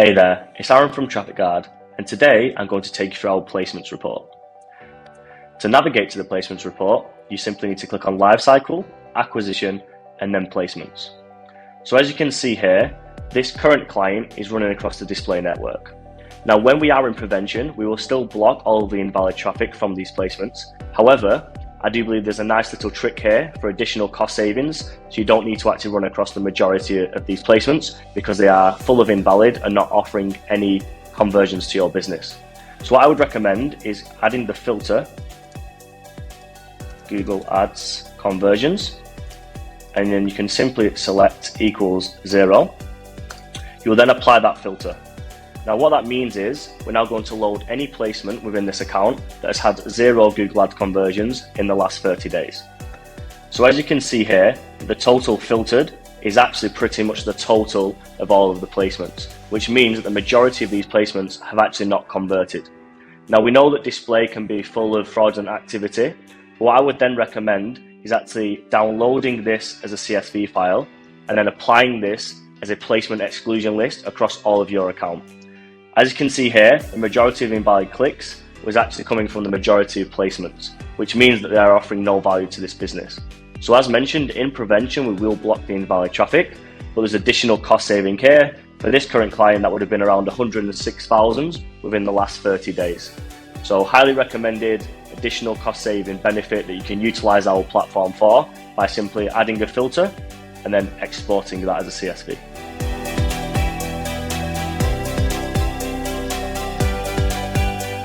Hey there, it's Aaron from TrafficGuard, and today I'm going to take you through our placements report. To navigate to the placements report, you simply need to click on Lifecycle, Acquisition, and then Placements. So as you can see here, this current client is running across the display network. Now when we are in prevention, we will still block all of the invalid traffic from these placements. However, I do believe there's a nice little trick here for additional cost savings, so you don't need to actually run across the majority of these placements because they are full of invalid and not offering any conversions to your business. So what I would recommend is adding the filter, Google Ads conversions, and then you can simply select equals 0. You will then apply that filter. Now what that means is we're now going to load any placement within this account that has had 0 Google Ads conversions in the last 30 days. So as you can see here, the total filtered is actually pretty much the total of all of the placements, which means that the majority of these placements have actually not converted. Now we know that display can be full of fraudulent activity. What I would then recommend is actually downloading this as a CSV file and then applying this as a placement exclusion list across all of your account. As you can see here, the majority of invalid clicks was actually coming from the majority of placements, which means that they are offering no value to this business. So as mentioned, in prevention, we will block the invalid traffic, but there's additional cost saving here. For this current client, that would have been around 106,000 within the last 30 days. So highly recommended additional cost saving benefit that you can utilize our platform for by simply adding a filter and then exporting that as a CSV.